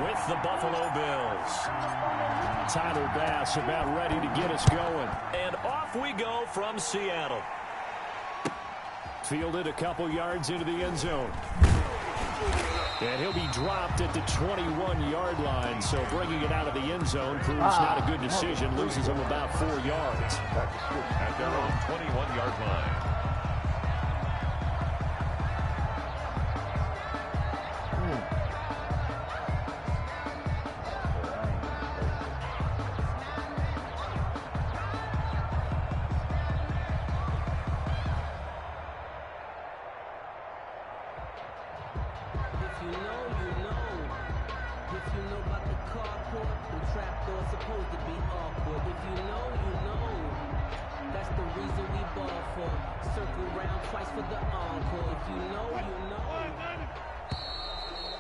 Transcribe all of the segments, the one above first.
with the Buffalo Bills. Tyler Bass about ready to get us going. And off we go from Seattle. Fielded a couple yards into the end zone. And he'll be dropped at the 21-yard line. So bringing it out of the end zone proves not a good decision. Loses him about 4 yards. At their own 21-yard line.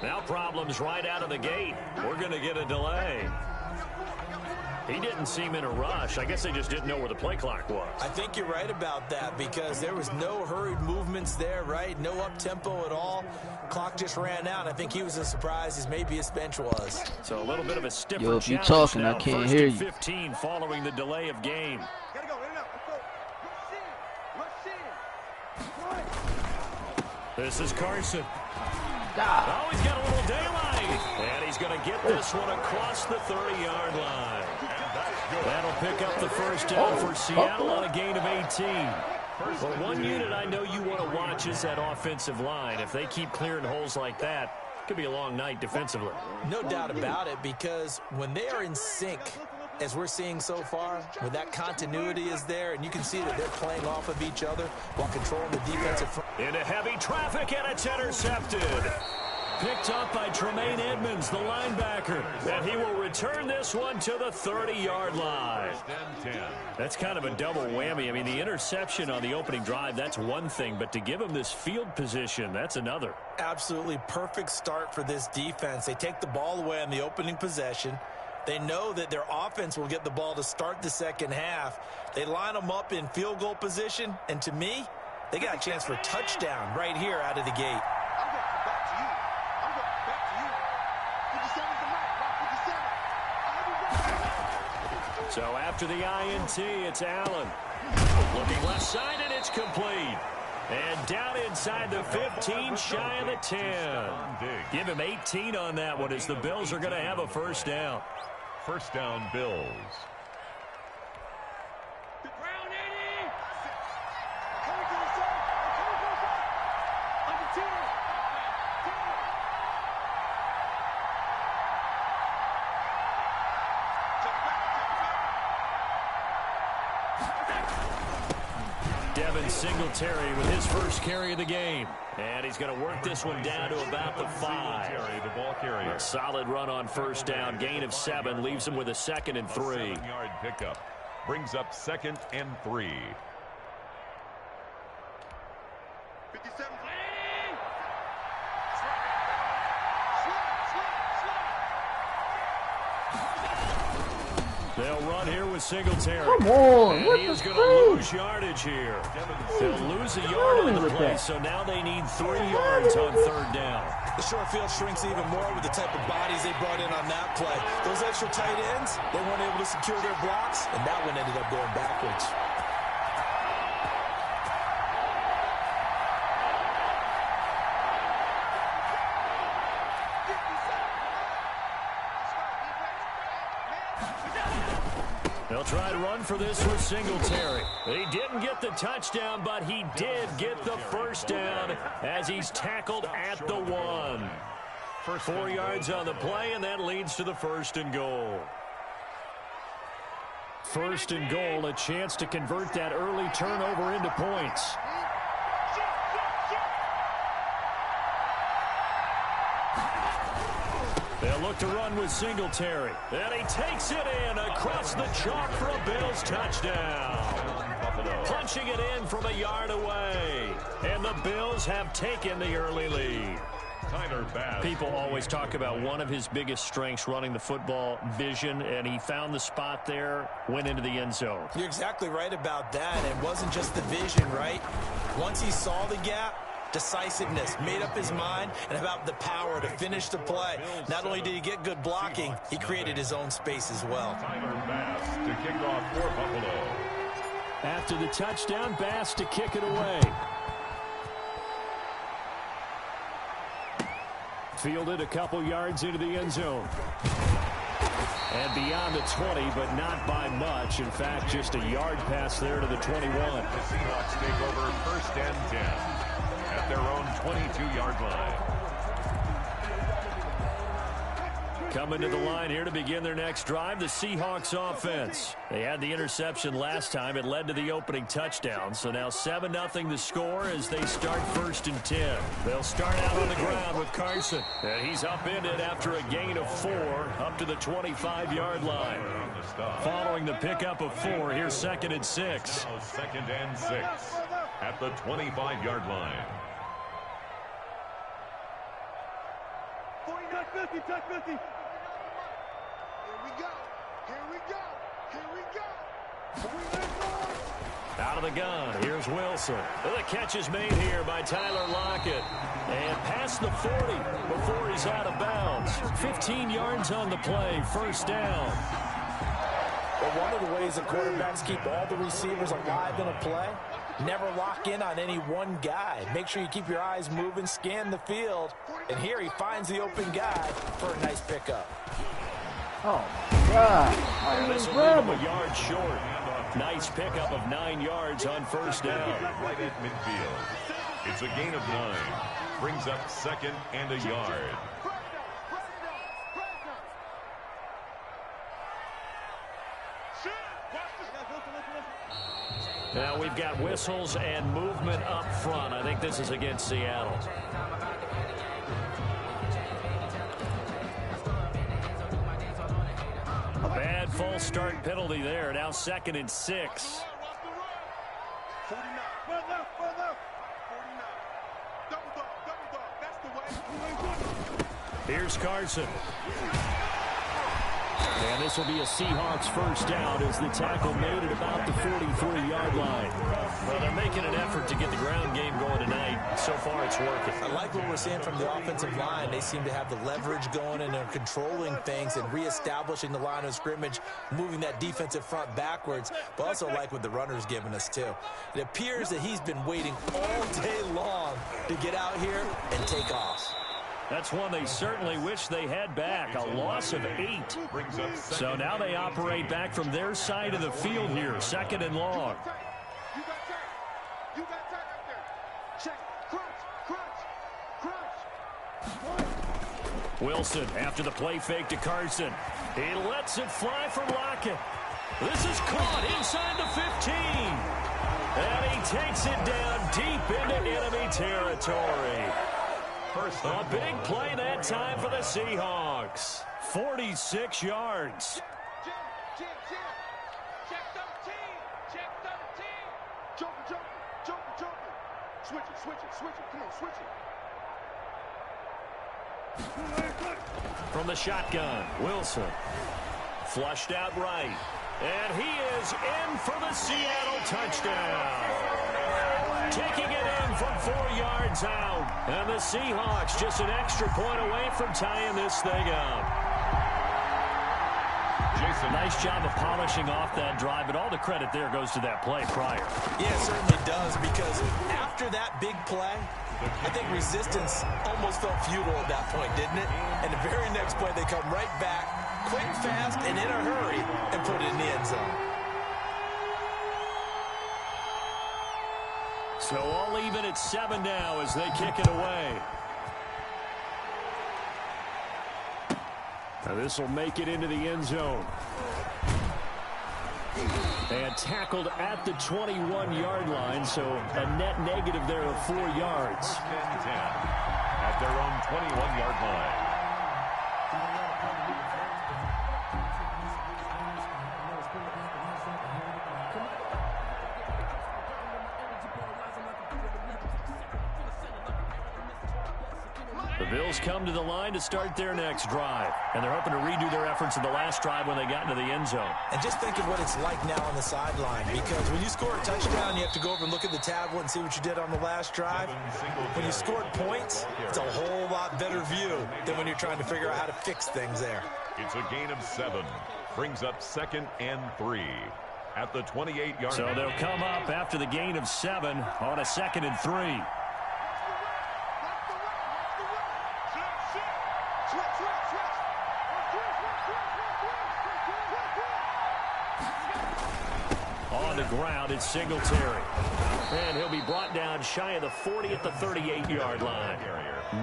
Now problems right out of the gate. We're going to get a delay. He didn't seem in a rush. I guess they just didn't know where the play clock was. I think you're right about that because there was no hurried movements there, right? No up-tempo at all. Clock just ran out. I think he was as surprised as maybe his bench was. So a little bit of a stiffer Yo, if you challenge talking, now. I can't First hear and you. 15 following the delay of game. This is Carson. Oh, he's got a little daylight. And he's going to get this one across the 30-yard line. That'll pick up the first down for Seattle on a gain of 18. Well, one unit I know you want to watch is that offensive line. If they keep clearing holes like that, it could be a long night defensively. No doubt about it, because when they are in sync, as we're seeing so far, when that continuity is there, and you can see that they're playing off of each other while controlling the defensive front. Into heavy traffic, and it's intercepted. Picked up by Tremaine Edmonds, the linebacker. And he will return this one to the 30-yard line. That's kind of a double whammy. I mean, the interception on the opening drive, that's one thing. But to give him this field position, that's another. Absolutely perfect start for this defense. They take the ball away on the opening possession. They know that their offense will get the ball to start the second half. They line them up in field goal position. And to me, they got a chance for a touchdown right here out of the gate. So after the INT, it's Allen. Looking left side, and it's complete. And down inside the 15, shy of the 10. Give him 18 on that one as the Bills are going to have a first down. First down, Bills. Singletary with his first carry of the game. And he's going to work this one down to about the 5. The ball carrier. A solid run on first down. Gain of 7 leaves him with a 2nd and 3. 7-yard pickup. Brings up 2nd and 3. 57. They'll run here with Singletary. Come on, and what he the is going to lose yardage here. They'll lose a yard on the with play, that? so now they need 3 yards on third down. The short field shrinks even more with the type of bodies they brought in on that play. Those extra tight ends, they weren't able to secure their blocks, and that one ended up going backwards. They'll try to run for this with Singletary. He didn't get the touchdown, but he did get the first down as he's tackled at the 1. 4 yards on the play, and that leads to the 1st and goal. 1st and goal, a chance to convert that early turnover into points. They'll look to run with Singletary. And he takes it in across the chalk for a Bills touchdown. Punching it in from a yard away. And the Bills have taken the early lead. People always talk about one of his biggest strengths running the football, vision, and he found the spot there, went into the end zone. You're exactly right about that. It wasn't just the vision, right? Once he saw the gap, decisiveness, made up his mind, and about the power to finish the play. Not only did he get good blocking, he created his own space as well. Tyler Bass to kick off for Buffalo. After the touchdown, Bass to kick it away. Fielded a couple yards into the end zone. And beyond the 20, but not by much. In fact, just a yard pass there to the 21. The Seahawks take over 1st and 10 at their own 22-yard line. Coming to the line here to begin their next drive, the Seahawks offense. They had the interception last time. It led to the opening touchdown. So now 7-0 the score as they start 1st and 10. They'll start out on the ground with Carson. And he's upended after a gain of 4 up to the 25-yard line. Following the pickup of 4, here's 2nd and 6. Now 2nd and 6 at the 25-yard line. 49-50, touch 50. Here we go. Here we go. Here we go. Out of the gun, here's Wilson. The catch is made here by Tyler Lockett. And past the 40 before he's out of bounds. 15 yards on the play, 1st down. But one of the ways the quarterbacks keep all the receivers alive in a play, never lock in on any one guy. Make sure you keep your eyes moving, scan the field. And here he finds the open guy for a nice pickup. Oh, my God. This will leave him a yard short. Nice pickup of 9 yards on 1st down. Right at midfield. It's a gain of 9. Brings up 2nd and a yard. Now we've got whistles and movement up front. I think this is against Seattle. A bad false start penalty there. Now 2nd and 6. 49. Well left. 49. Double dog. That's the way. Here's Carson. And this will be a Seahawks 1st down as the tackle made at about the 43-yard line. Well, they're making an effort to get the ground game going tonight. So far, it's working. I like what we're seeing from the offensive line. They seem to have the leverage going and they're controlling things and reestablishing the line of scrimmage, moving that defensive front backwards, but also like what the runner's giving us, too. It appears that he's been waiting all day long to get out here and take off. That's one they certainly wish they had back. A loss of 8. So now they operate back from their side of the field here. 2nd and long. You got time. You got time right there. Check. Crunch. Wilson after the play fake to Carson. He lets it fly from Lockett. This is caught inside the 15. And he takes it down deep into enemy territory. A big play that time for the Seahawks. 46 yards. Jim. Check 13. Jumper. Switch it. Come on, switch it. From the shotgun, Wilson. Flushed out right. And he is in for the Seattle touchdown. Taking it in from 4 yards out. And the Seahawks just an extra point away from tying this thing up. Jason, nice job of polishing off that drive, but all the credit there goes to that play prior. Yeah, it certainly does, because after that big play, I think resistance almost felt futile at that point, didn't it? And the very next play, they come right back, quick, fast, and in a hurry, and put it in the end zone. So all even at 7 now as they kick it away. Now this will make it into the end zone. And tackled at the 21-yard line, so a net negative there of 4 yards. 10 at their own 21-yard line. The Bills come to the line to start their next drive, and they're hoping to redo their efforts in the last drive when they got into the end zone. And just think of what it's like now on the sideline, because when you score a touchdown, you have to go over and look at the tablet and see what you did on the last drive. When you scored points, it's a whole lot better view than when you're trying to figure out how to fix things there. It's a gain of 7. Brings up 2nd and 3 at the 28-yard So line. they'll come up after the gain of 7 on a 2nd and 3. On the ground, it's Singletary. And he'll be brought down shy of the 40 at the 38-yard line.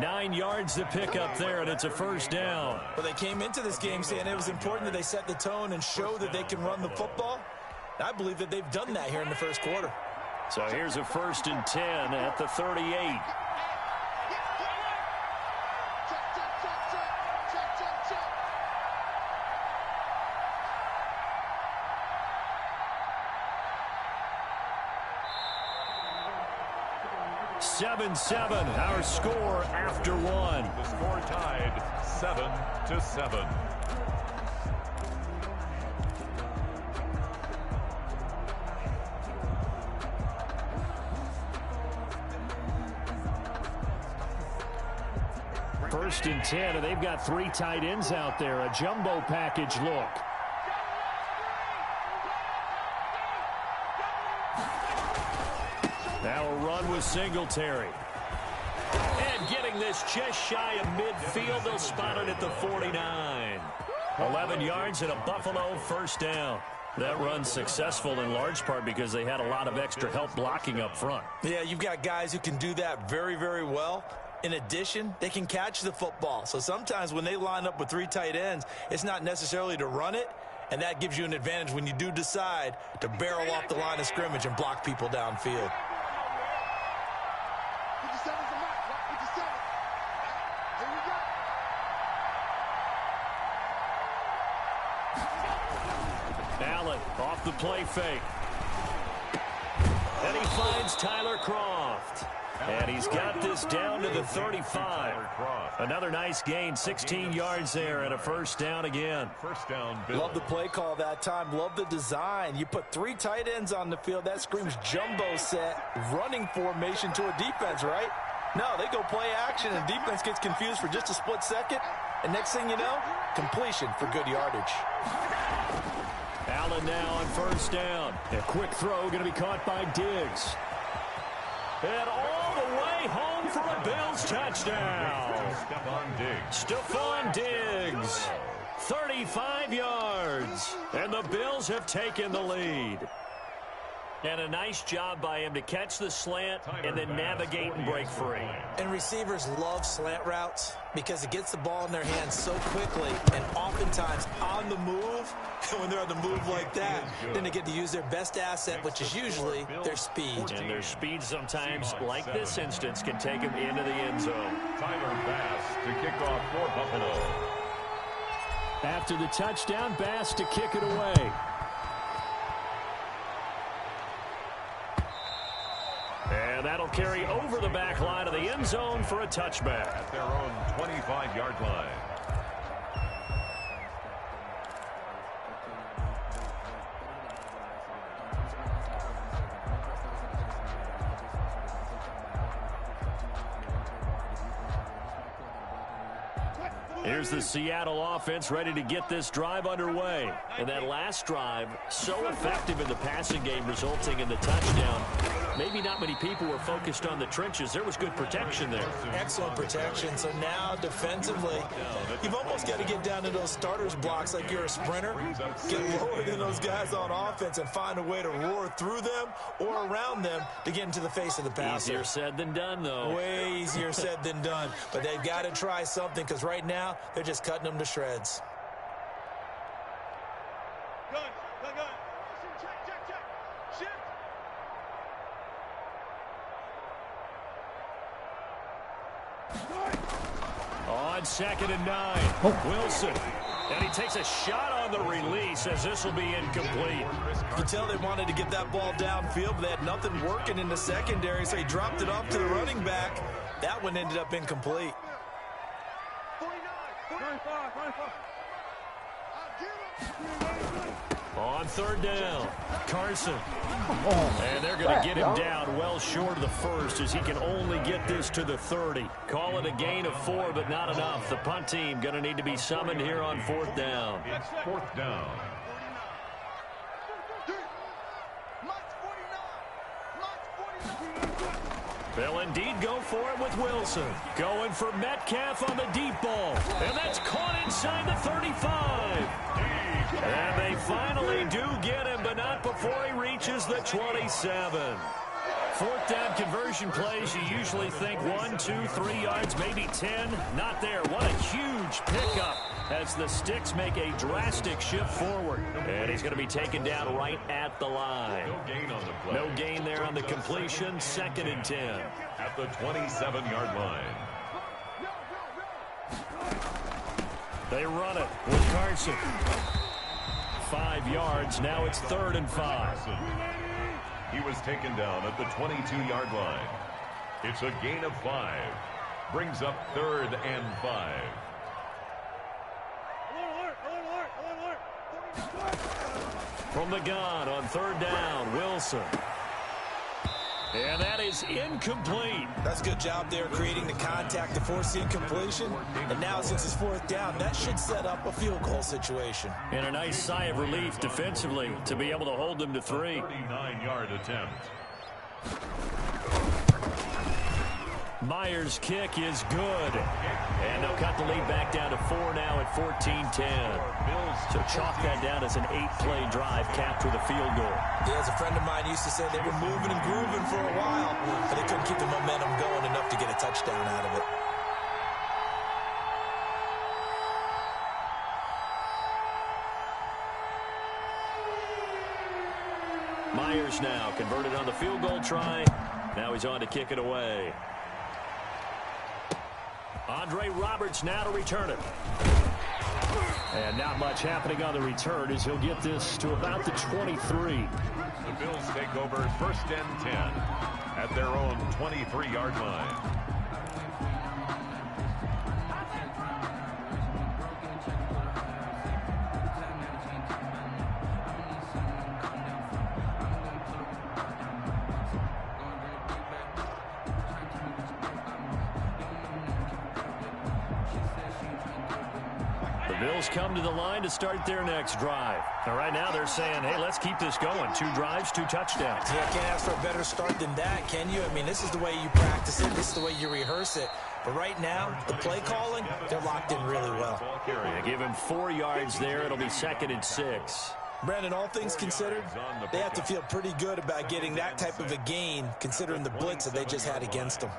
9 yards to pick up there, and it's a first down. Well, they came into this game saying it was important that they set the tone and show that they can run the football. I believe that they've done that here in the first quarter. So here's a 1st and 10 at the 38. Seven, our score after 1. The score tied 7-7. First and 10, and they've got 3 tight ends out there. A jumbo package look. Now a run with Singletary. And getting this just shy of midfield. They'll spot it at the 49. 11 yards and a Buffalo first down. That run's successful in large part because they had a lot of extra help blocking up front. Yeah, you've got guys who can do that very, very well. In addition, they can catch the football. So sometimes when they line up with 3 tight ends, it's not necessarily to run it, and that gives you an advantage when you do decide to barrel off the line of scrimmage and block people downfield. Allen off the play fake. And he finds Tyler Croft. And he's got this down to the 35. Another nice gain, 16 yards there and a first down again. First down, Bill. Love the play call that time. Love the design. You put 3 tight ends on the field. That screams jumbo set, running formation to a defense, right? No, they go play action, and defense gets confused for just a split second. And next thing you know, completion for good yardage. Allen now on first down. A quick throw going to be caught by Diggs. And all the way home for a Bills touchdown. Stephon Diggs. 35 yards. And the Bills have taken the lead. And a nice job by him to catch the slant and then navigate and break free. And receivers love slant routes because it gets the ball in their hands so quickly and oftentimes on the move. And when they're on the move like that, then they get to use their best asset, which is usually their speed. And their speed sometimes, like this instance, can take them into the end zone. Tyler Bass to kick off for Buffalo. After the touchdown, Bass to kick it away. And that'll carry over the back line of the end zone for a touchback. At their own 25-yard line. Here's the Seattle offense ready to get this drive underway. And that last drive, so effective in the passing game, resulting in the touchdown. Maybe not many people were focused on the trenches. There was good protection there. Excellent protection. So now defensively, you've almost got to get down to those starters blocks like you're a sprinter. Get lower than those guys on offense and find a way to roar through them or around them to get into the face of the passer. Easier said than done, though. Way easier said than done. But they've got to try something because right now they're just cutting them to shreds. Gun. Check. Shift. On 2nd and 9, Wilson. And he takes a shot on the release as this will be incomplete. You can tell they wanted to get that ball downfield, but they had nothing working in the secondary, so he dropped it off to the running back. That one ended up incomplete. On third down, Carson. And they're going to get him down well short of the first as he can only get this to the 30. Call it a gain of 4, but not enough. The punt team going to need to be summoned here on fourth down. It's fourth down. They'll indeed go for it with Wilson. Going for Metcalf on the deep ball. And that's caught inside the 35. And they finally do get him, but not before he reaches the 27. Fourth down conversion plays, you usually think 1, 2, 3 yards, maybe 10. Not there. What a huge pickup as the Sticks make a drastic shift forward. And he's going to be taken down right at the line. No gain on the play. No gain there on the completion. 2nd and 10. At the 27-yard line. They run it with Carson. 5 yards. Now it's 3rd and 5. He was taken down at the 22-yard line. It's a gain of 5. Brings up 3rd and 5. From the gun on 3rd down, Wilson. And that is incomplete. That's a good job there creating the contact to force the incompletion. And now since it's 4th down, that should set up a field goal situation. And a nice sigh of relief defensively to be able to hold them to 3. 39-yard attempt. Myers' kick is good. And they'll cut the lead back down to 4 now at 14-10. So chalk that down as an 8-play drive capped with a field goal. Yeah, as a friend of mine used to say, they were moving and grooving for a while, but they couldn't keep the momentum going enough to get a touchdown out of it. Myers now converted on the field goal try. Now he's on to kick it away. Andre Roberts now to return it. And not much happening on the return as he'll get this to about the 23. The Bills take over 1st and 10 at their own 23-yard line. Bills come to the line to start their next drive. Now, right now they're saying, hey, let's keep this going. 2 drives, 2 touchdowns. Yeah, can't ask for a better start than that, can you? I mean, this is the way you practice it. This is the way you rehearse it. But right now, the play calling, they're locked in really well. They give him 4 yards there. It'll be 2nd and 6. Brandon, all things considered, they have to feel pretty good about getting that type of a gain, considering the blitz that they just had against them.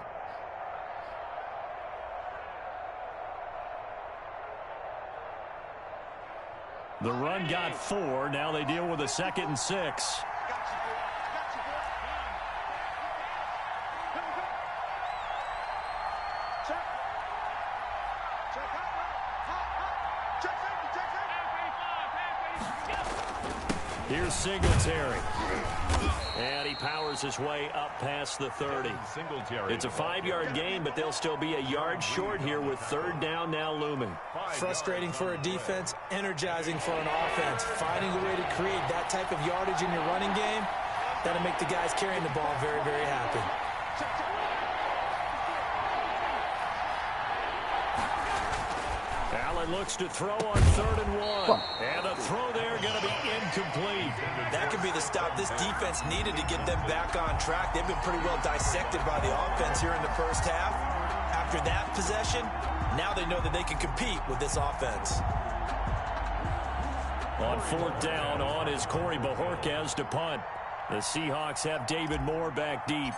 The run got 4. Now they deal with a 2nd and 6. Here's Singletary. And he powers his way up past the 30. It's a 5-yard gain, but they'll still be a yard short here with 3rd down now looming. Frustrating for a defense, energizing for an offense. Finding a way to create that type of yardage in your running game, that'll make the guys carrying the ball very, very happy. Allen looks to throw on 3rd and 1. And a throw there going to be incomplete. That could be the stop this defense needed to get them back on track. They've been pretty well dissected by the offense here in the first half. After that possession, now they know that they can compete with this offense. On 4th down, on is Corey Bojorquez to punt. The Seahawks have David Moore back deep.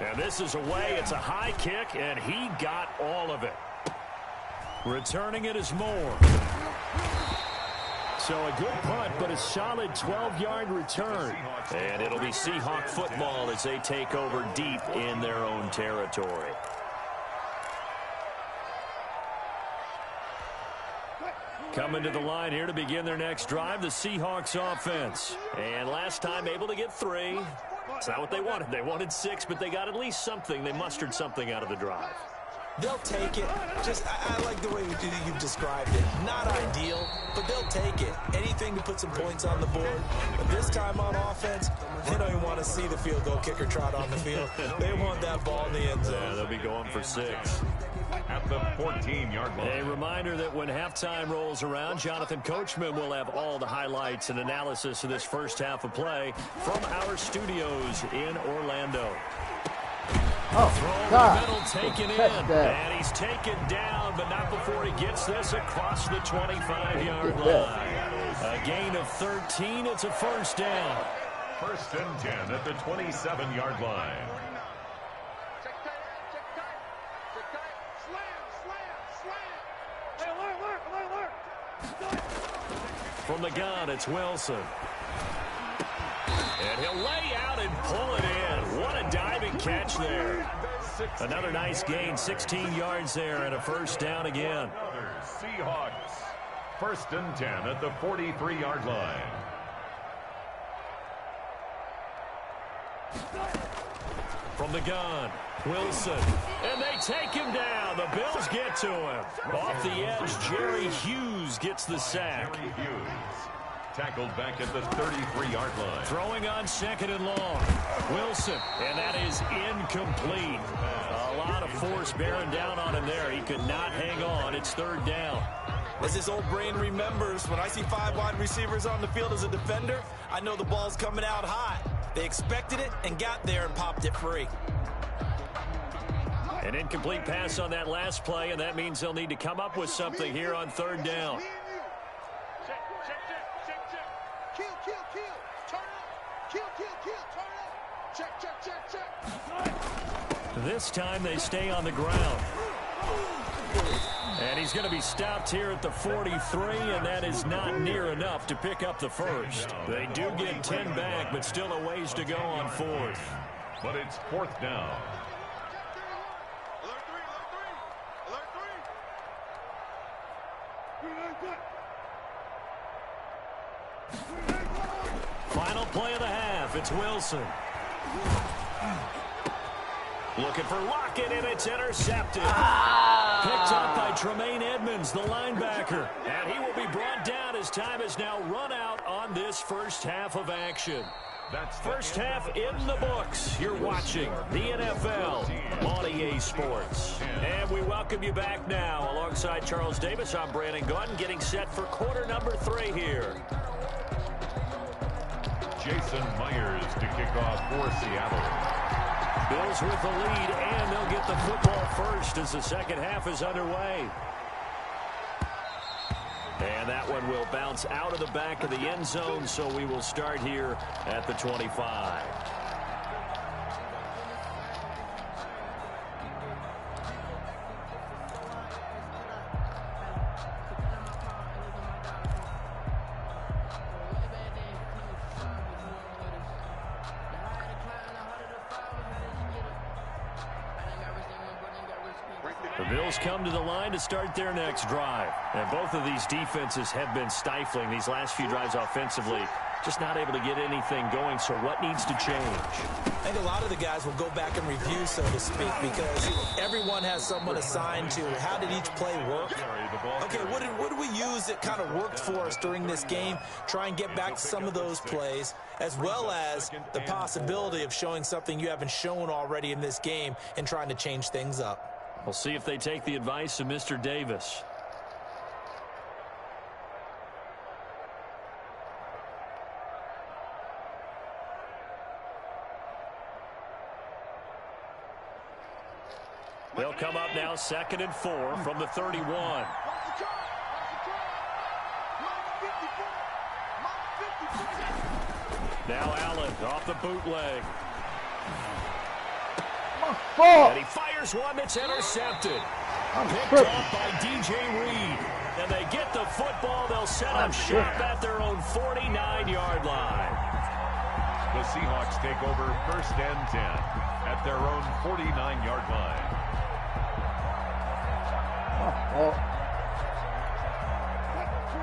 And this is away. It's a high kick, and he got all of it. Returning it is Moore. So a good punt, but a solid 12-yard return. And it'll be Seahawk football as they take over deep in their own territory. Coming to the line here to begin their next drive, the Seahawks offense. And last time able to get 3. It's not what they wanted. They wanted 6, but they got at least something. They mustered something out of the drive. They'll take it. I like the way you've described it. Not ideal, but they'll take it. Anything to put some points on the board. But this time on offense, they don't even want to see the field goal kicker trot on the field. They want that ball in the end zone. Yeah, they'll be going for 6. At the 14-yard line. A reminder that when halftime rolls around, Jonathan Coachman will have all the highlights and analysis of this first half of play from our studios in Orlando. Oh, Throw God. in the middle, taken in, and he's taken down, but not before he gets this across the 25-yard line. A gain of 13, it's a first down. 1st and 10 at the 27-yard line. From the gun, it's Wilson. And he'll lay out and pull it in. What a diving catch there. Another nice gain, 16 yards there, and a first down again. Seahawks. 1st and 10 at the 43-yard line. From the gun, Wilson. And they take him down. The Bills get to him. Off the edge, Jerry Hughes gets the sack. Hughes. Tackled back at the 33-yard line. Throwing on 2nd and long. Wilson, and that is incomplete. A lot of force bearing down on him there. He could not hang on. It's 3rd down. As his old brain remembers, when I see 5 wide receivers on the field as a defender, I know the ball's coming out hot. They expected it and got there and popped it free. An incomplete pass on that last play, and that means they'll need to come up with something here on 3rd down. This time they stay on the ground. And he's going to be stopped here at the 43, and that is not near enough to pick up the first. They do get 10 back, but still a ways to go on 4th. But it's 4th down. Final play of the half. It's Wilson. Looking for Lockett, and it's intercepted. Picked up by Tremaine Edmonds, the linebacker. And he will be brought down as time has now run out on this first half of action. That's First half in the books. You're watching the NFL on EA Sports. And we welcome you back now. Alongside Charles Davis, I'm Brandon Gunn, getting set for quarter number 3 here. Jason Myers to kick off for Seattle. Bills with the lead, and they'll get the football first as the second half is underway. And that one will bounce out of the back of the end zone, so we will start here at the 25. The Bills come to the line to start their next drive. And both of these defenses have been stifling these last few drives offensively. Just not able to get anything going, so what needs to change? I think a lot of the guys will go back and review, so to speak, because everyone has someone assigned to how did each play work. Okay, what did we use that kind of worked for us during this game? Try and get back to some of those plays, as well as the possibility of showing something you haven't shown already in this game and trying to change things up. We'll see if they take the advice of Mr. Davis. They'll come up now 2nd and 4 from the 31. Now Allen off the bootleg. And he fires one that's intercepted. Picked off by DJ Reed. And they get the football. They'll set up shop at their own 49-yard line. The Seahawks take over 1st and 10 at their own 49-yard line.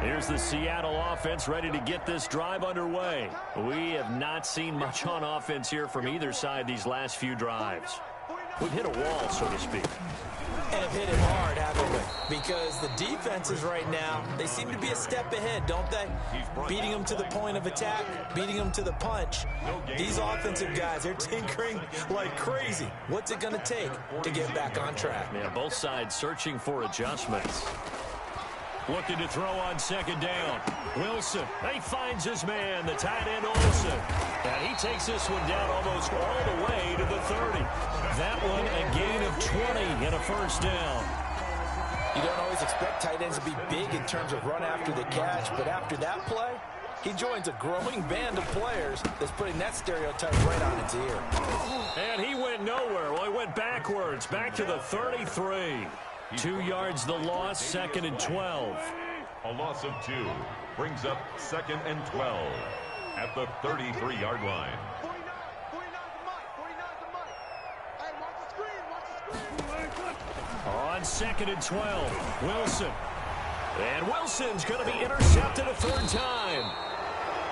Here's the Seattle offense ready to get this drive underway. We have not seen much on offense here from either side these last few drives. We've hit a wall, so to speak. And have hit him hard, haven't we? Because the defenses right now, they seem to be a step ahead, don't they? Beating them to the point of attack, beating them to the punch. These offensive guys, they're tinkering like crazy. What's it going to take to get back on track? Yeah, both sides searching for adjustments. Looking to throw on second down. Wilson, he finds his man, the tight end Olsen. And he takes this one down almost all the way to the 30. That one a gain of 20 and a first down. You don't always expect tight ends to be big in terms of run after the catch, but after that play, he joins a growing band of players that's putting that stereotype right on its ear. And he went nowhere. Well, he went backwards, back to the 33. 2 yards the loss, second and 12. A loss of 2 brings up second and 12 at the 33-yard line. 49's the mic. 49's the mic. Hey, watch the screen. Watch the screen. On second and 12, Wilson. And Wilson's going to be intercepted a third time.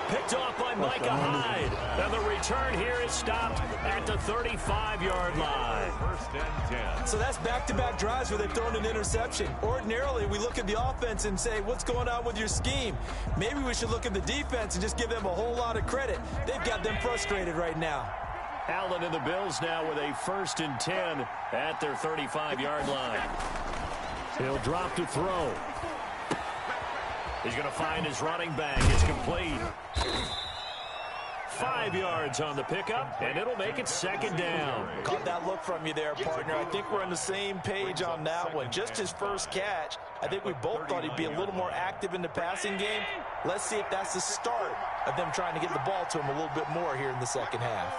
Picked off by Micah Hyde. And the return here is stopped at the 35-yard line. First and 10. So that's back-to-back drives where they've thrown an interception. Ordinarily, we look at the offense and say, what's going on with your scheme? Maybe we should look at the defense and just give them a whole lot of credit. They've got them frustrated right now. Allen and the Bills now with a first and 10 at their 35-yard line. He'll drop to throw. He's going to find his running back. It's complete. 5 yards on the pickup, and it'll make it second down. Caught that look from you there, partner. I think we're on the same page on that one. Just his first catch. I think we both thought he'd be a little more active in the passing game. Let's see if that's the start of them trying to get the ball to him a little bit more here in the second half.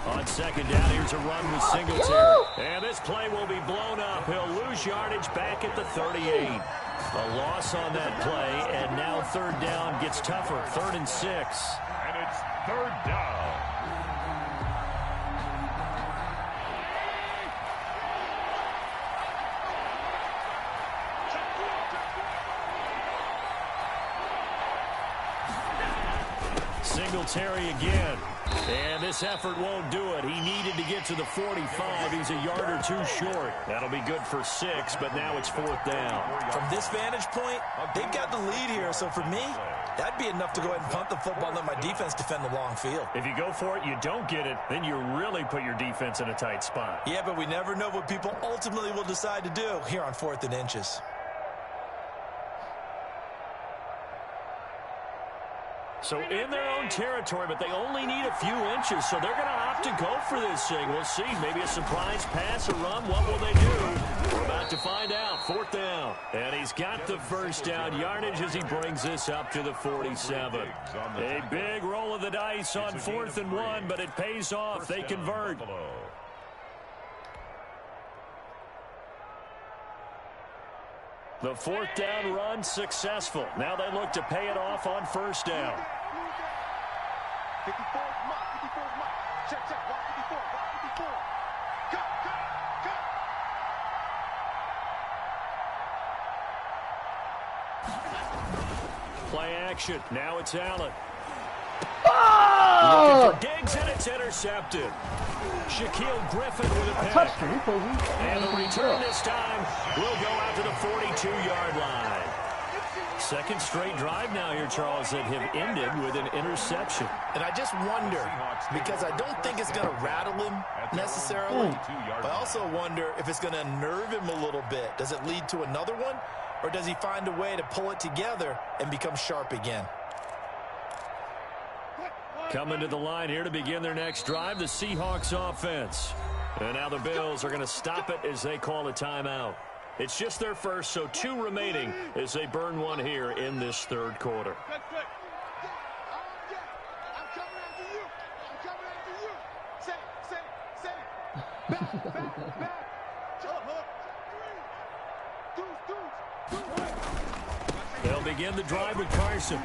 On second down, here's a run with Singletary. And this play will be blown up. He'll lose yardage back at the 38. A loss on that play, and now third down gets tougher. 3rd and 6. And it's third down. Singletary again. And this effort won't do it. He needed to get to the 45. He's a yard or two short. That'll be good for 6, but now it's 4th down. From this vantage point, they've got the lead here. So for me, that'd be enough to go ahead and punt the football and let my defense defend the long field. If you go for it, you don't get it, then you really put your defense in a tight spot. Yeah, but we never know what people ultimately will decide to do here on 4th and inches. So in their own territory, but they only need a few inches, so they're going to opt to go for this thing. We'll see. Maybe a surprise pass, a run. What will they do? We're about to find out. 4th down. And he's got the first down yardage as he brings this up to the 47. A big roll of the dice on 4th and 1, but it pays off. They convert. The 4th down run successful. Now they look to pay it off on first down. 54's Mike. 54's Mike. Check. Watch 54. Watch 54. Cut. Play action. Now it's Allen. Oh! Looking for Diggs, and it's intercepted. Shaquille Griffin with a pick. Touchdown. He pulled me. And the return this time will go out to the 42-yard line. Second straight drive now here, Charles, that have ended with an interception. And I just wonder, because I don't think it's going to rattle him necessarily, but I also wonder if it's going to unnerve him a little bit. Does it lead to another one, or does he find a way to pull it together and become sharp again? Coming to the line here to begin their next drive, the Seahawks offense. And now the Bills are going to stop it as they call a timeout. It's just their first, so 2 remaining as they burn one here in this third quarter. I'm coming after you. Say it. Back. They'll begin the drive with Carson.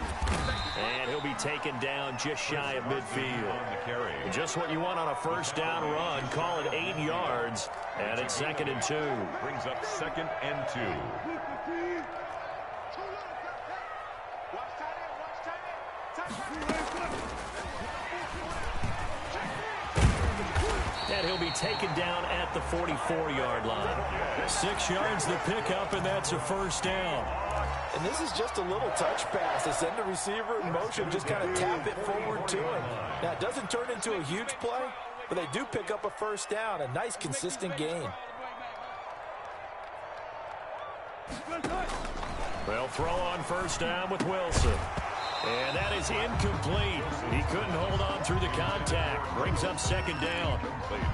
And he'll be taken down just shy of midfield. Just what you want on a first down run. Call it 8 yards. And it's 2nd and 2. Brings up 2nd and 2. And he'll be taken down at the 44-yard line. 6 yards the pickup, and that's a first down. And this is just a little touch pass. They send the receiver in motion, just kind of tap it forward to him. Now, it doesn't turn into a huge play, but they do pick up a first down. A nice, consistent gain. They'll throw on first down with Wilson. And that is incomplete. He couldn't hold on through the contact. Brings up second down.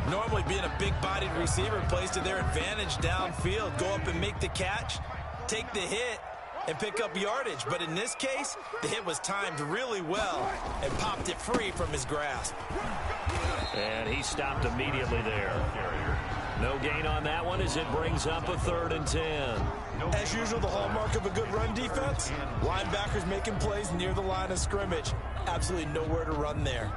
Normally being a big-bodied receiver plays to their advantage downfield. Go up and make the catch, take the hit, and pick up yardage. But in this case, the hit was timed really well and popped it free from his grasp. And he stopped immediately there. No gain on that one as it brings up a 3rd and 10. As usual, the hallmark of a good run defense, linebackers making plays near the line of scrimmage. Absolutely nowhere to run there.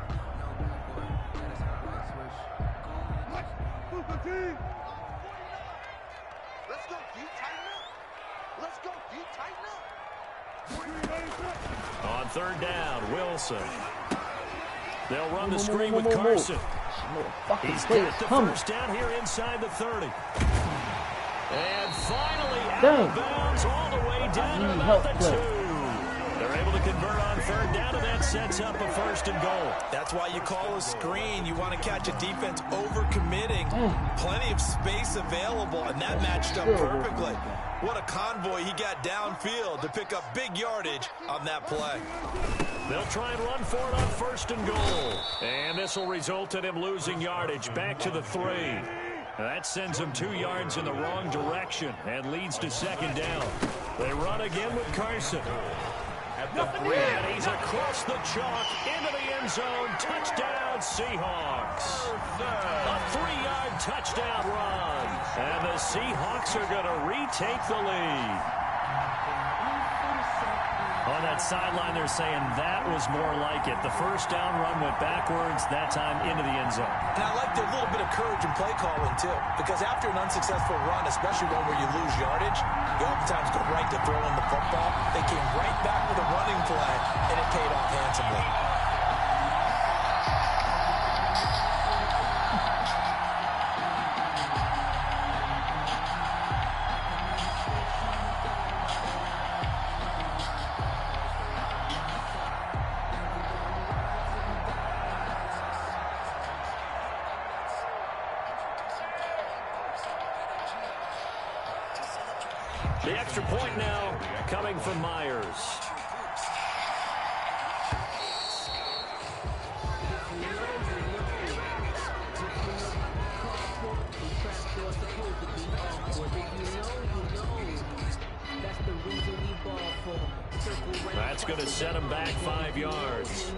Let's go, D, tighten up. Let's go, D, tighten up. On 3rd down, Wilson. They'll run the screen with Carson. He's got the first down here inside the 30. And finally out of bounds all the way down to about the 2. They're able to convert on 3rd down, and that sets up a 1st and goal. That's why you call a screen. You want to catch a defense overcommitting. Plenty of space available, and that matched up perfectly. What a convoy he got downfield to pick up big yardage on that play. They'll try and run for it on 1st and goal. And this will result in him losing yardage back to the 3. That sends him 2 yards in the wrong direction and leads to 2nd down. They run again with Carson. At the 3, and he's across the chalk into the end zone. Touchdown, Seahawks. A 3-yard touchdown run. And the Seahawks are going to retake the lead. On that sideline, they're saying that was more like it. The first down run went backwards, that time into the end zone. And I like their little bit of courage in play calling, too. Because after an unsuccessful run, especially one where you lose yardage, you oftentimes go right to throwing the football. They came right back with a running play, and it paid off handsomely. The extra point now coming from Myers. That's going to set him back 5 yards.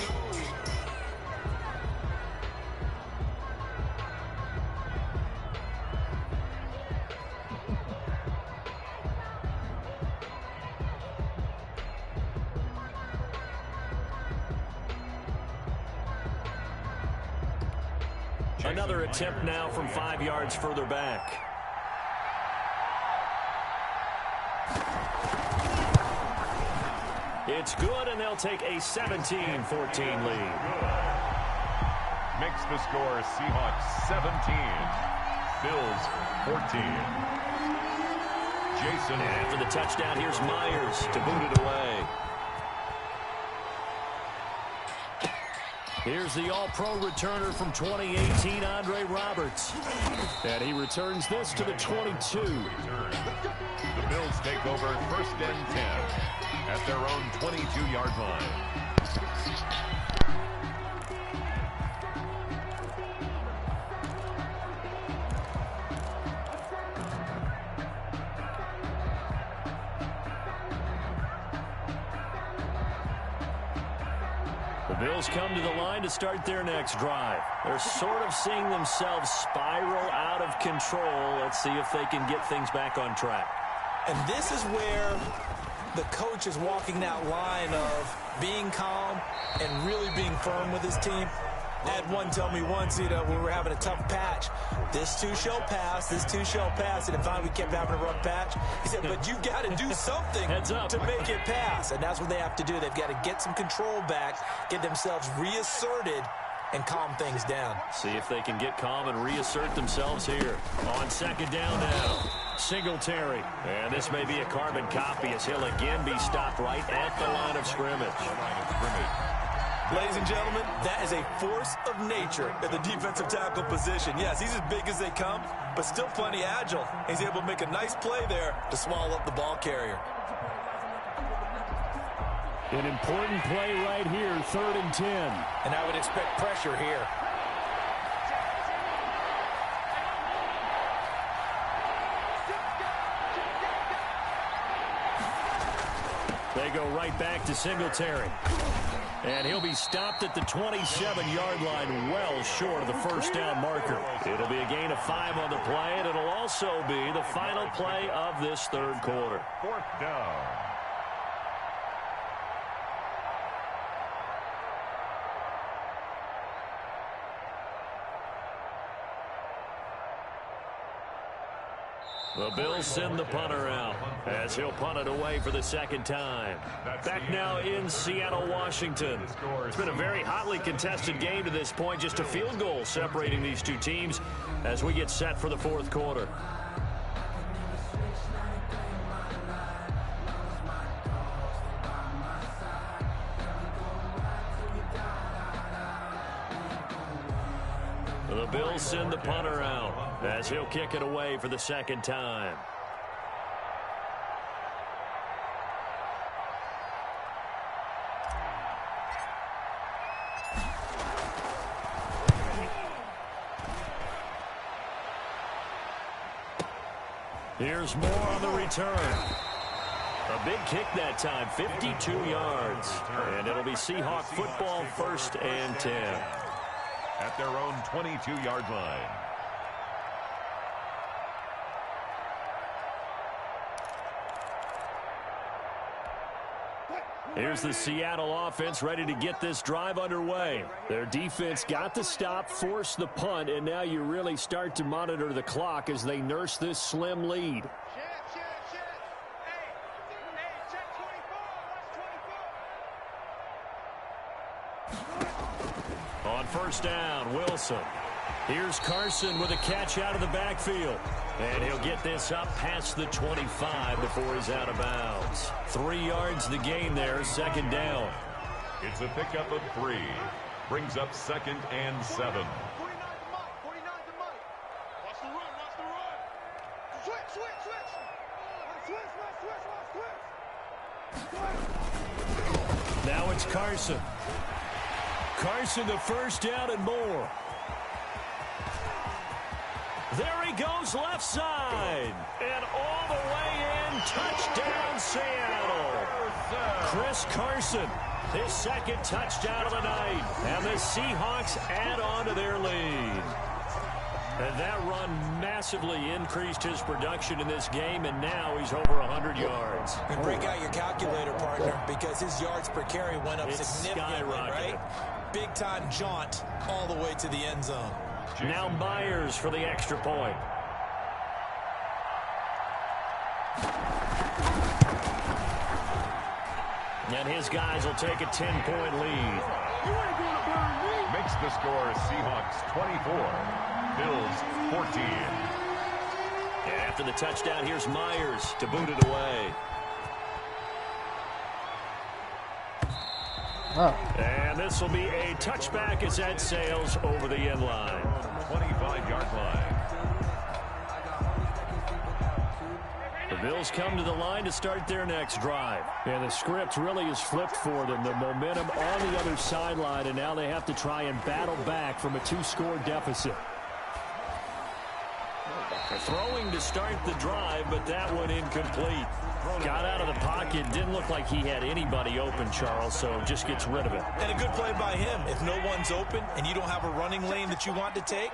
Another attempt now from 5 yards further back. It's good, and they'll take a 17-14 lead. Makes the score Seahawks 17, Bills 14. Jason. And after the touchdown, here's Myers to boot it away. Here's the all-pro returner from 2018, Andre Roberts. And he returns this to the 22. The Bills take over 1st and 10 at their own 22-yard line. The Bills come to the line to start their next drive. They're sort of seeing themselves spiral out of control. Let's see if they can get things back on track. And this is where the coach is walking that line of being calm and really being firm with his team. I had one tell me once, when we were having a tough patch, this too shall pass, this too shall pass, and finally we kept having a rough patch. He said, but you've got to do something to make it pass, and that's what they have to do. They've got to get some control back, get themselves reasserted, and calm things down. See if they can get calm and reassert themselves here. On second down now, Singletary. And this may be a carbon copy as he'll again be stopped right at the line of scrimmage. Ladies and gentlemen, that is a force of nature at the defensive tackle position. Yes, he's as big as they come, but still plenty agile. He's able to make a nice play there to swallow up the ball carrier. An important play right here, 3rd and 10. And I would expect pressure here. They go right back to Singletary. And he'll be stopped at the 27-yard line, well short of the first down marker. It'll be a gain of 5 on the play, and it'll also be the final play of this third quarter. 4th down. The Bills send the punter out as he'll punt it away for the second time. Back now in Seattle, Washington. It's been a very hotly contested game to this point. Just a field goal separating these two teams as we get set for the fourth quarter. The Bills send the punter out as he'll kick it away for the second time. Here's more on the return. A big kick that time, 52 yards. And it'll be Seahawk football, 1st and 10. At their own 22-yard line. Here's the Seattle offense ready to get this drive underway. Their defense got the stop, forced the punt, and now you really start to monitor the clock as they nurse this slim lead. On first down, Wilson. Here's Carson with a catch out of the backfield. And he'll get this up past the 25 before he's out of bounds. 3 yards the gain there, second down. It's a pickup of 3. Brings up 2nd and 7. 49 to Mike. 49 to Mike. Watch the run. Watch the run. Switch. Switch. Now it's Carson. Carson, the first down and more. There he goes, left side. And all the way in, touchdown Seattle. Chris Carson, his second touchdown of the night. And the Seahawks add on to their lead. And that run massively increased his production in this game, and now he's over 100 yards. And break out your calculator, partner, because his yards per carry went up significantly, right? Big-time jaunt all the way to the end zone. Now Myers for the extra point. And his guys will take a 10-point lead. Makes the score Seahawks 24, Bills 14. And after the touchdown, here's Myers to boot it away. And this will be a touchback as that sails over the end line. 25-yard line. The Bills come to the line to start their next drive. And the script really is flipped for them. The momentum on the other sideline, and now they have to try and battle back from a 2-score deficit. Throwing to start the drive, but that one incomplete. Got out of the pocket, didn't look like he had anybody open, Charles, so just gets rid of it. And a good play by him. If no one's open and you don't have a running lane that you want to take,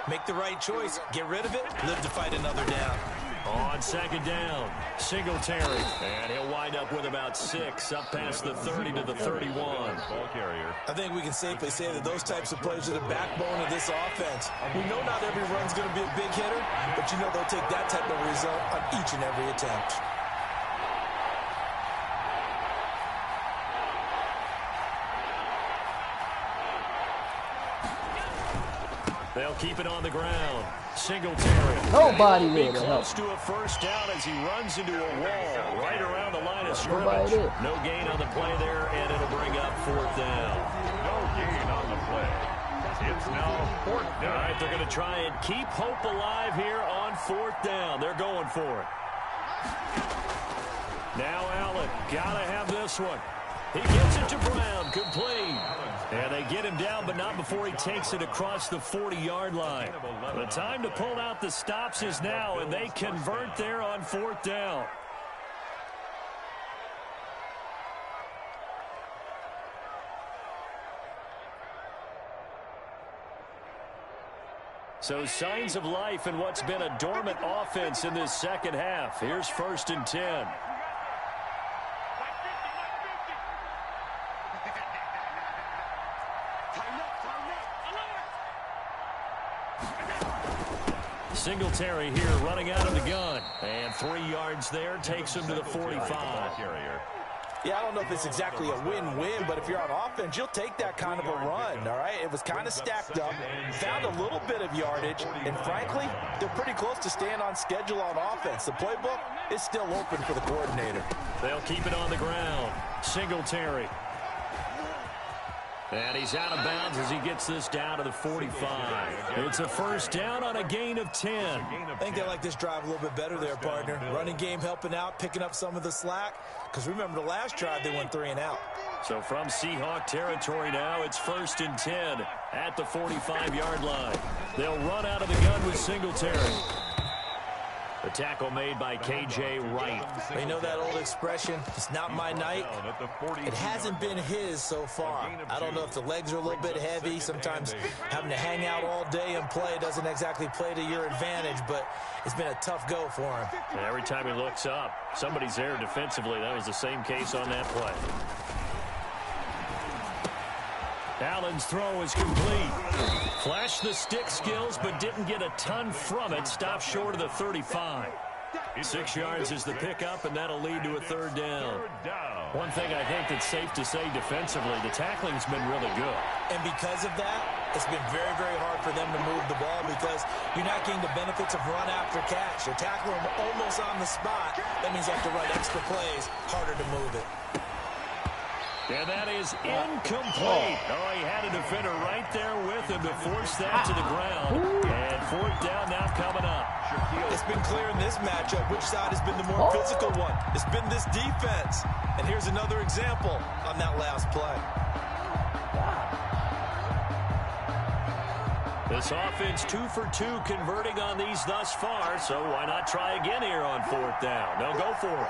make the right choice, get rid of it, live to fight another down. On second down, Singletary. And he'll wind up with about 6, up past the 30 to the 31. Ball carrier. I think we can safely say that those types of plays are the backbone of this offense. We know not every run's going to be a big hitter, but you know they'll take that type of result on each and every attempt. They'll keep it on the ground. Singletary. Nobody Be there to help. close to a first down as he runs into a wall right around the line of scrimmage. Nobody there. No gain on the play there, and it'll bring up 4th down. No gain on the play. It's now 4th down. All right, they're going to try and keep hope alive here on 4th down. They're going for it. Now Allen, got to have this one. He gets it to Brown, complete. And they get him down, but not before he takes it across the 40-yard line. The time to pull out the stops is now, and they convert there on 4th down. So signs of life in what's been a dormant offense in this second half. Here's 1st and 10. Singletary here running out of the gun. And 3 yards there takes him to the 45. Yeah, I don't know if it's exactly a win-win, but if you're on offense, you'll take that kind of a run, all right? It was kind of stacked up, found a little bit of yardage, and frankly, they're pretty close to staying on schedule on offense. The playbook is still open for the coordinator. They'll keep it on the ground. Singletary. And he's out of bounds as he gets this down to the 45. It's a 1st down on a gain of 10. I think they like this drive a little bit better there, partner. Running game helping out, picking up some of the slack. Because remember, the last drive, they went 3 and out. So from Seahawk territory now, it's 1st and 10 at the 45-yard line. They'll run out of the gun with Singletary. The tackle made by K.J. Wright. You know that old expression, it's not my night? It hasn't been his so far. I don't know if the legs are a little bit heavy. Sometimes having to hang out all day and play doesn't exactly play to your advantage, but it's been a tough go for him. And every time he looks up, somebody's there defensively. That was the same case on that play. Allen's throw is complete. Flashed the stick skills, but didn't get a ton from it. Stopped short of the 35. 6 yards is the pickup, and that'll lead to a 3rd down. One thing I think that's safe to say defensively, the tackling's been really good. And because of that, it's been very, very hard for them to move the ball because you're not getting the benefits of run after catch. You're tackling them almost on the spot. That means you have to run extra plays, harder to move it. And that is incomplete. Oh, he had a defender right there with him to force that to the ground. And 4th down now coming up. It's been clear in this matchup which side has been the more physical one. It's been this defense. And here's another example on that last play. This offense 2 for 2 converting on these thus far, so why not try again here on 4th down? They'll go for it.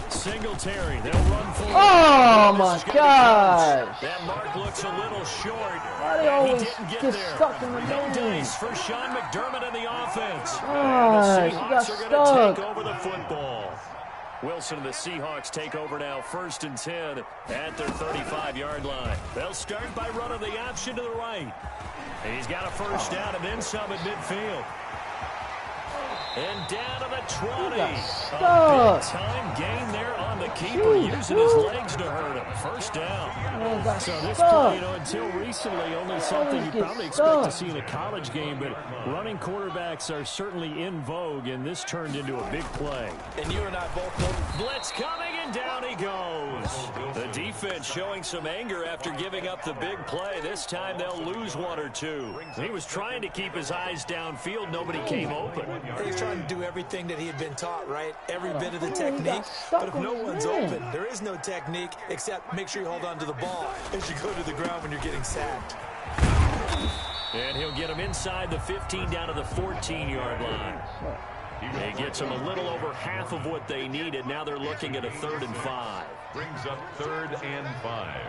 Singletary, they'll run for it. Oh my gosh! That mark looks a little short. Why they always get stuck in the No game? dice for Sean McDermott and the offense. Gosh, And he the got Seahawks are going stuck. to take over the football. Wilson and the Seahawks take over now 1st and 10 at their 35-yard line. They'll start by running the option to the right. And he's got a 1st down and then some at midfield. And down to the 20. A big-time gain there on the keeper, using his legs to hurt him. 1st down. So this play, until recently, only something you probably expect to see in a college game, but running quarterbacks are certainly in vogue, and this turned into a big play. And you and I both know. Blitz coming, and down he goes. The defense showing some anger after giving up the big play. This time they'll lose 1 or 2. He was trying to keep his eyes downfield. Nobody came open. He's trying to do everything that he had been taught, right? Every bit of the technique. But if no one's open, there is no technique except make sure you hold on to the ball as you go to the ground when you're getting sacked. And he'll get him inside the 15 down to the 14-yard line. He gets them a little over half of what they needed. Now they're looking at a 3rd and 5. Brings up 3rd and 5.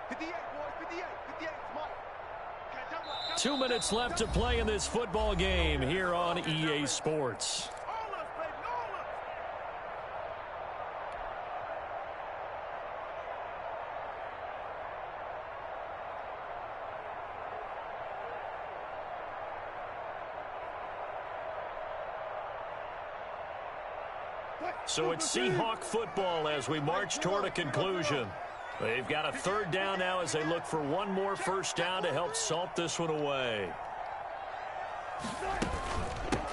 58, boys, 58, 58, Mike. 2 minutes left to play in this football game here on EA Sports. So it's Seahawk football as we march toward a conclusion. They've got a third down now as they look for one more first down to help salt this one away.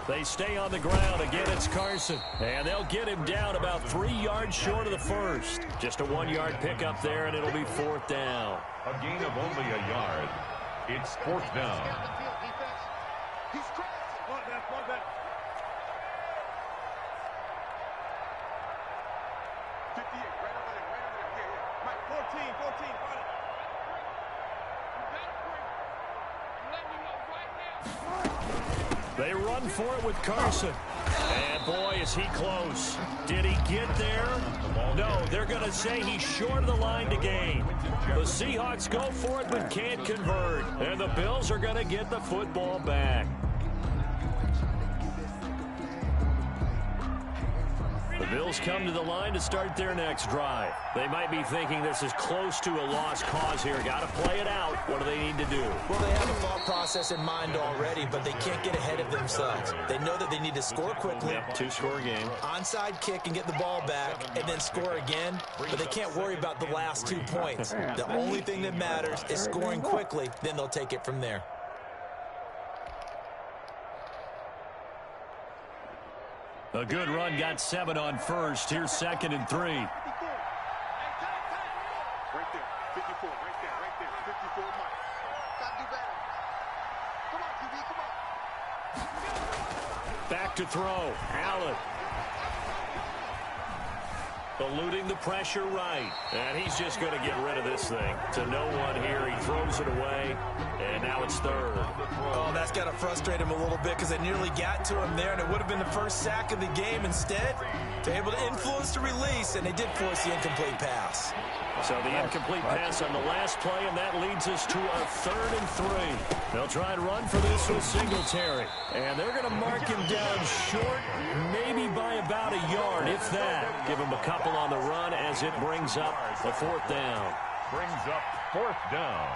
They stay on the ground. Again, it's Carson. And they'll get him down about 3 yards short of the first. Just a 1-yard pickup there, and it'll be fourth down. A gain of only a yard. It's fourth down. He's cracked. One back. 58, right over there. Yeah. Mike, 14, run it. You got it, Quinn. I'm letting you know right now. They run for it with Carson. And boy, is he close. Did he get there? No, they're going to say he's short of the line to gain. The Seahawks go for it but can't convert. And the Bills are going to get the football back. The Bills come to the line to start their next drive. They might be thinking this is close to a lost cause here. Got to play it out. What do they need to do? Well, they have a thought process in mind already, but they can't get ahead of themselves. They know that they need to score quickly. Yep, 2-score game. Onside kick and get the ball back and then score again, but they can't worry about the last 2 points. The only thing that matters is scoring quickly, then they'll take it from there. A good run, got 7 on first. Here's 2nd and 3. Right there. 54, right there. 54, Mike. Gotta do better. Come on, QB, come on. Back to throw. Allen. Eluding the pressure right. And he's just going to get rid of this thing. To no one here. He throws it away. And now it's third. Oh, that's got to frustrate him a little bit because they nearly got to him there, and it would have been the first sack of the game. Instead, they're able to influence the release, and they did force the incomplete pass. So the incomplete pass on the last play, and that leads us to a 3rd and 3. They'll try and run for this with Singletary. And they're going to mark him down short, maybe by about a yard, if that. Give him a couple on the run as it brings up the 4th down. Brings up fourth down.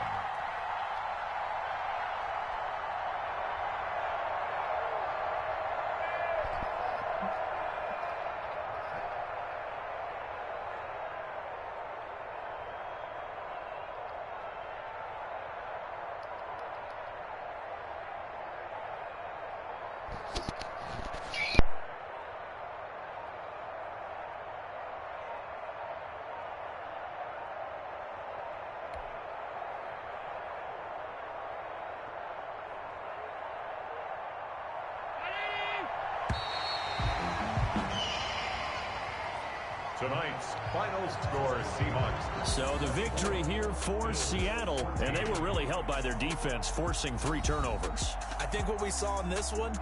Tonight's final score, Seahawks. So the victory here for Seattle, and they were really helped by their defense, forcing 3 turnovers. I think what we saw in this one,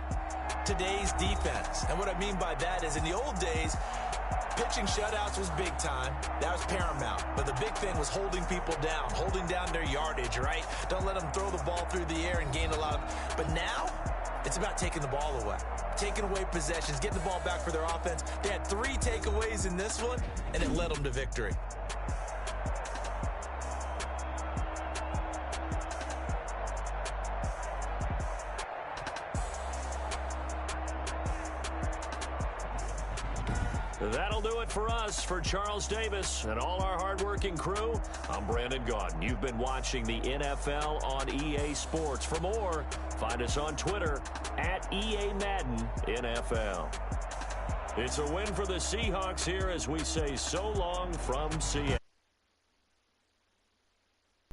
today's defense. And what I mean by that is in the old days, pitching shutouts was big time. That was paramount. But the big thing was holding people down, holding down their yardage, right? Don't let them throw the ball through the air and gain a lot of... But now, it's about taking the ball away. Taking away possessions, getting the ball back for their offense. They had 3 takeaways in this one, and it led them to victory. That'll do it for us. For Charles Davis and all our hardworking crew, I'm Brandon Gaudin. You've been watching the NFL on EA Sports. For more, find us on Twitter at EA Madden NFL. It's a win for the Seahawks here as we say so long from Seattle.